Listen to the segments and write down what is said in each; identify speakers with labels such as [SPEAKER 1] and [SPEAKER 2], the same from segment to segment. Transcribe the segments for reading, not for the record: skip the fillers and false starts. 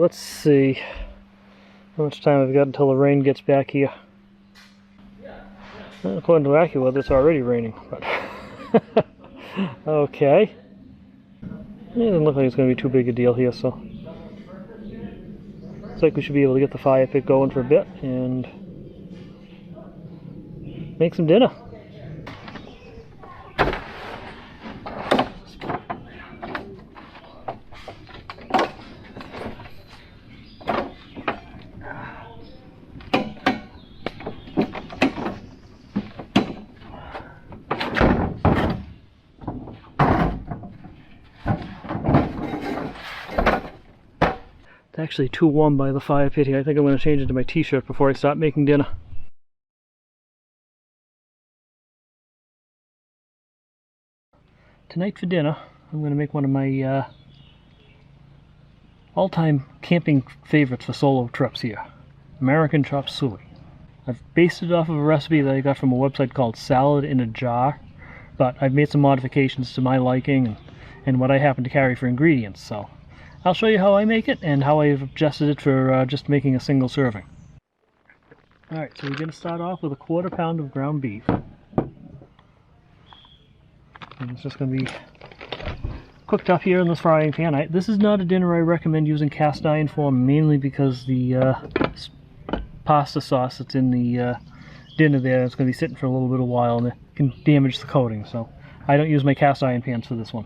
[SPEAKER 1] let's see how much time I've got until the rain gets back here. Well, according to AccuWeather, it's already raining, but okay. It doesn't look like it's going to be too big a deal here, so looks like we should be able to get the fire pit going for a bit and make some dinner. It's actually too warm by the fire pit here. I think I'm going to change it to my t-shirt before I start making dinner. Tonight for dinner, I'm going to make one of my all-time camping favorites for solo trips here. American Chop Suey. I've based it off of a recipe that I got from a website called Salad in a Jar, but I've made some modifications to my liking and what I happen to carry for ingredients, so I'll show you how I make it and how I've adjusted it for just making a single serving. Alright, so we're going to start off with a 1/4 pound of ground beef. And it's just going to be cooked up here in this frying pan. This is not a dinner I recommend using cast iron for, mainly because the pasta sauce that's in the dinner there is going to be sitting for a little bit of while and it can damage the coating, so I don't use my cast iron pans for this one.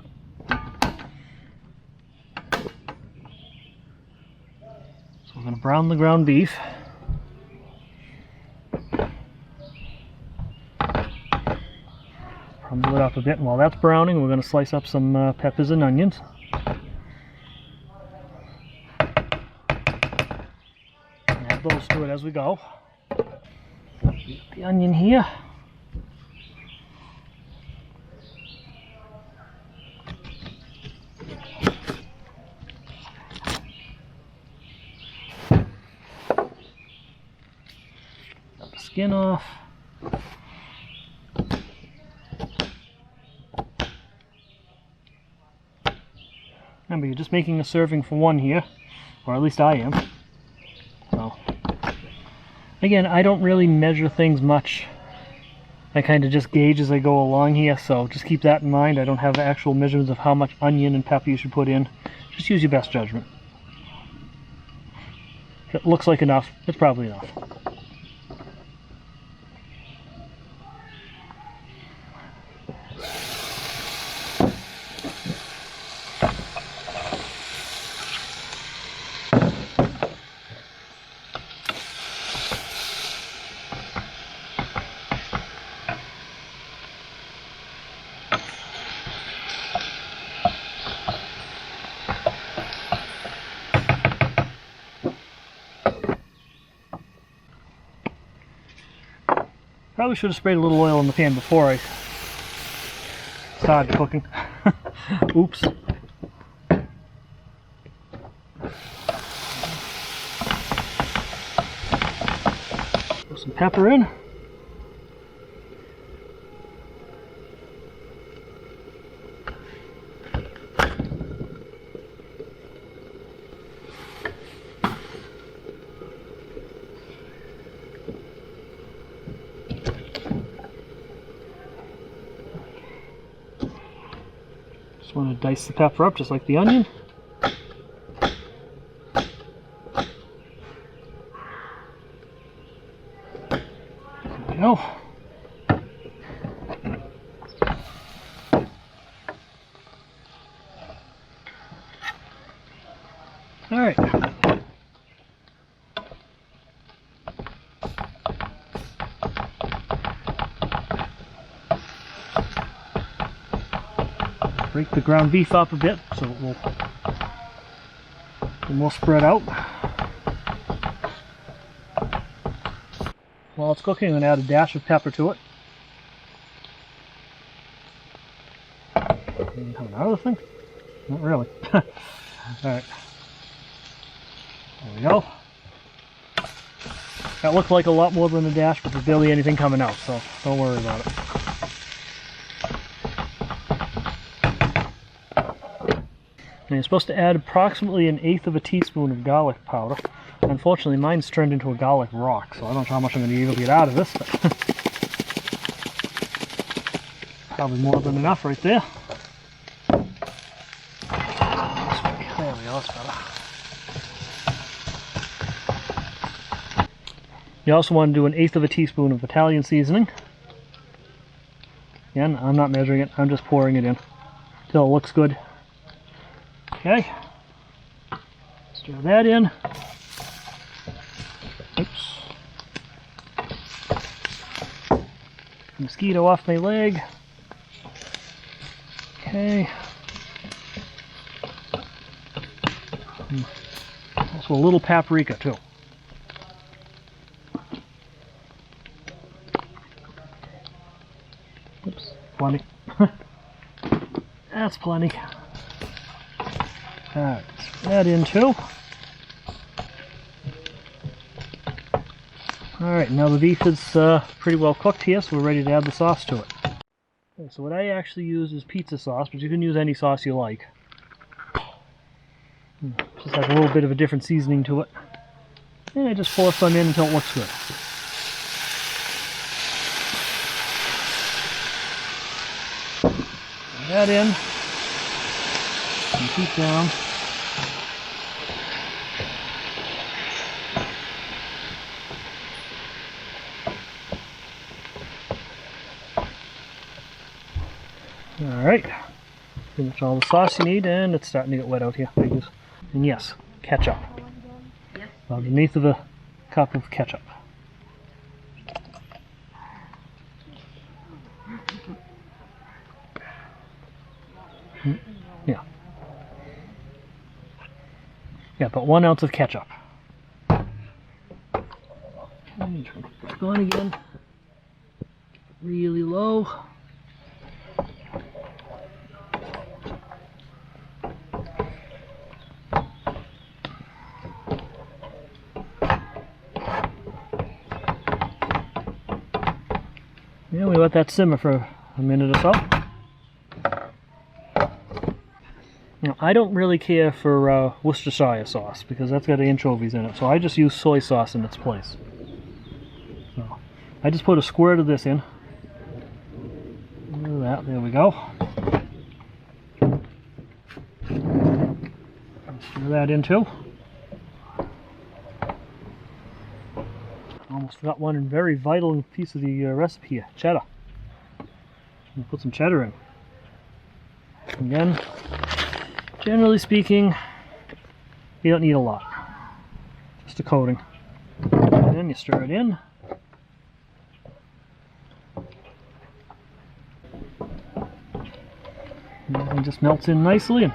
[SPEAKER 1] So we're going to brown the ground beef. Crumble it up a bit, and while that's browning we're going to slice up some peppers and onions. Add those to it as we go. Beat up the onion here. Got the skin off. Remember, you're just making a serving for one here, or at least I am. So, again, I don't really measure things much. I kind of just gauge as I go along here, so just keep that in mind. I don't have actual measurements of how much onion and pepper you should put in. Just use your best judgment. If it looks like enough, it's probably enough. Probably should have sprayed a little oil in the pan before I started cooking. Oops. Put some pepper in. Just want to dice the pepper up just like the onion. There we go. All right. Break the ground beef up a bit so it will be more spread out. While it's cooking, I'm going to add a dash of pepper to it. Coming out of the thing? Not really. Alright. There we go. That looked like a lot more than a dash, but there's barely anything coming out, so don't worry about it. And you're supposed to add approximately 1/8 of a teaspoon of garlic powder. Unfortunately, mine's turned into a garlic rock, so I don't know how much I'm going to be able to get out of this, but probably more than enough right there. There we go, that's better. You also want to do 1/8 of a teaspoon of Italian seasoning. Again, I'm not measuring it, I'm just pouring it in until it looks good. Okay, stir that in. Oops. Mosquito off my leg. Okay. Also a little paprika too. Oops, plenty. That's plenty. Alright, that in too. Alright, now the beef is pretty well cooked here, so we're ready to add the sauce to it. Okay, so what I actually use is pizza sauce, but you can use any sauce you like. Just has a little bit of a different seasoning to it. And I just pour some in until it looks good. Put that in. And keep down. Alright, pretty much all the sauce you need, and it's starting to get wet out here. And yes, ketchup. About 1/8 of a cup of ketchup. Yeah. Yeah, about 1 ounce of ketchup. Okay, turn it back on again. Really low. Yeah, we let that simmer for a minute or so. Now, I don't really care for Worcestershire sauce because that's got anchovies in it, so I just use soy sauce in its place. So, I just put a squirt of this in. Look at that, there we go. Stir that in too. Almost forgot one very vital piece of the recipe here, cheddar. We'll put some cheddar in. Again, generally speaking, you don't need a lot. Just a coating. And then you stir it in. And everything just melts in nicely, and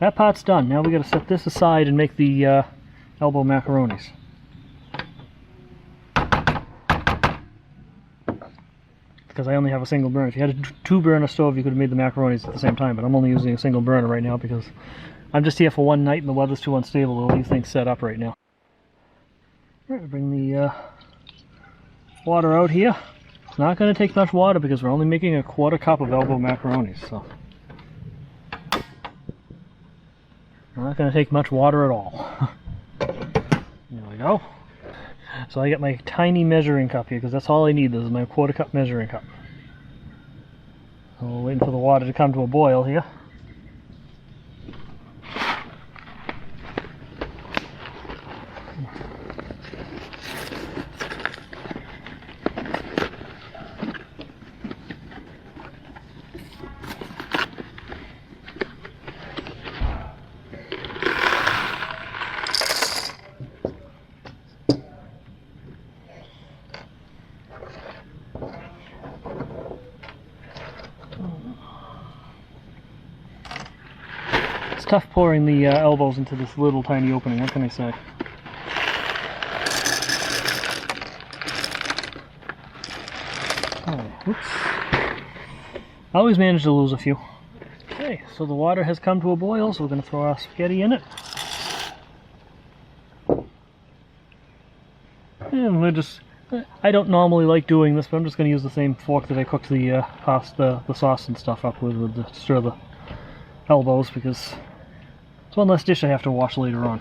[SPEAKER 1] that part's done. Now we got to set this aside and make the elbow macaronis. Because I only have a single burner. If you had a 2-burner stove, you could have made the macaronis at the same time, but I'm only using a single burner right now because I'm just here for one night and the weather's too unstable to leave things set up right now. Alright, bring the water out here. It's not going to take much water because we're only making a 1/4 cup of elbow macaronis, so not going to take much water at all. There we go. So I get my tiny measuring cup here because that's all I need. This is my 1/4 cup measuring cup. So we're waiting for the water to come to a boil here. It's tough pouring the elbows into this little tiny opening, what can I say? Oh, oops. I always manage to lose a few. Okay, so the water has come to a boil, so we're going to throw our spaghetti in it. And we're just... I don't normally like doing this, but I'm just going to use the same fork that I cooked the sauce and stuff up with to stir the elbows, because It's one less dish I have to wash later on.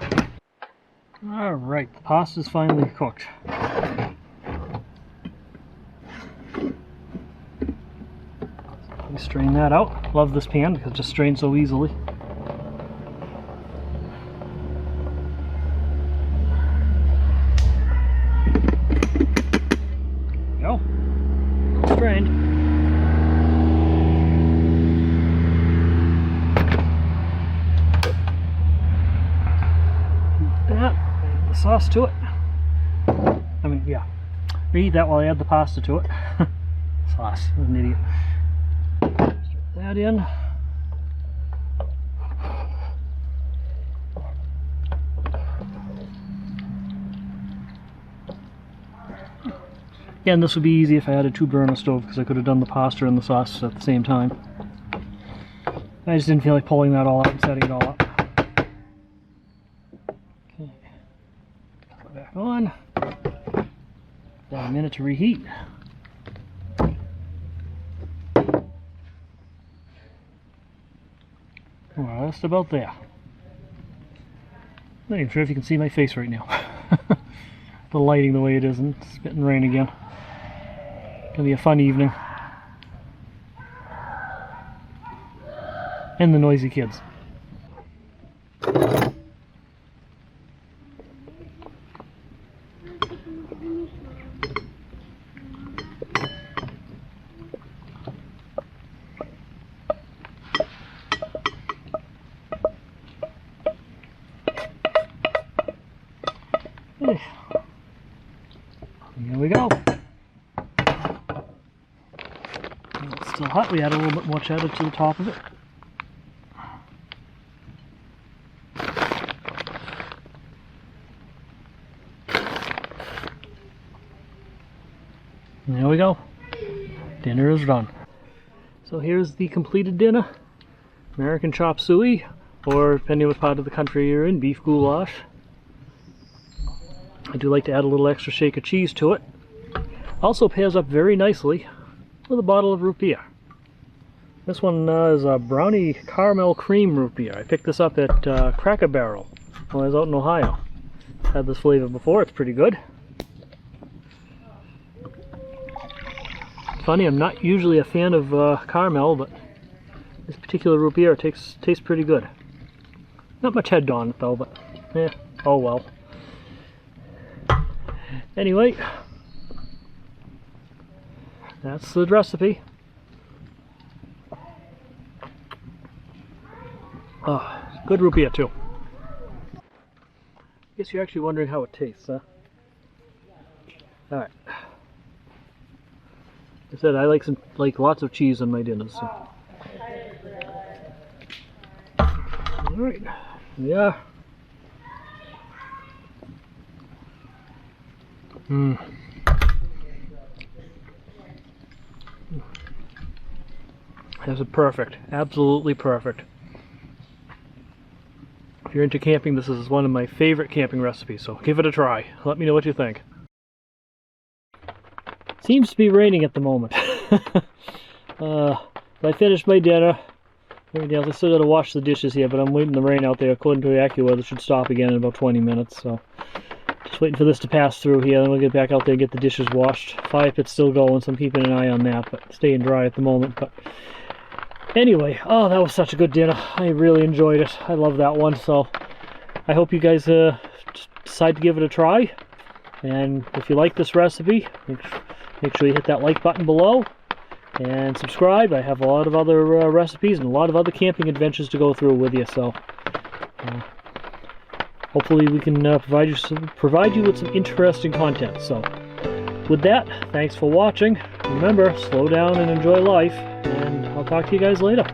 [SPEAKER 1] Alright, the pasta's finally cooked. You strain that out. Love this pan because it just strains so easily. Go. All strained. That, the sauce to it. I mean, yeah. Reheat that while I add the pasta to it. Sauce, I'm an idiot. That in. Again, this would be easy if I had a 2-burner stove because I could have done the pasta and the sauce at the same time. I just didn't feel like pulling that all out and setting it all up. Okay. Put it back on. About a minute to reheat. Well, just about there. Not even sure if you can see my face right now. The lighting the way it is, and it's spitting rain again. Gonna be a fun evening. And the noisy kids. Here we go. It's still hot. We add a little bit more cheddar to the top of it. And there we go. Dinner is done. So here's the completed dinner. American chop suey, or depending on what part of the country you're in, beef goulash. I do like to add a little extra shake of cheese to it. Also pairs up very nicely with a bottle of root beer. This one is a brownie caramel cream root beer. I picked this up at Cracker Barrel when I was out in Ohio. Had this flavor before, it's pretty good. Funny, I'm not usually a fan of caramel, but this particular root beer tastes pretty good. Not much head on it though, but yeah, oh well. Anyway, that's the recipe. Oh, good root beer too. Guess you're actually wondering how it tastes, huh? Alright. I said I like lots of cheese on my dinners. So. Alright. Yeah. That's perfect. Absolutely perfect. If you're into camping, this is one of my favorite camping recipes, so give it a try. Let me know what you think. Seems to be raining at the moment. I finished my dinner. I still got to wash the dishes here, but I'm waiting the rain out there. According to the AccuWeather, it should stop again in about 20 minutes, so just waiting for this to pass through here, then we'll get back out there and get the dishes washed. Fire pit's still going, so I'm keeping an eye on that, but staying dry at the moment. But anyway, oh, that was such a good dinner. I really enjoyed it. I love that one, so I hope you guys decide to give it a try. And if you like this recipe, make sure you hit that like button below and subscribe. I have a lot of other recipes and a lot of other camping adventures to go through with you, so hopefully we can provide you with some interesting content. So with that, thanks for watching. Remember, slow down and enjoy life, and I'll talk to you guys later.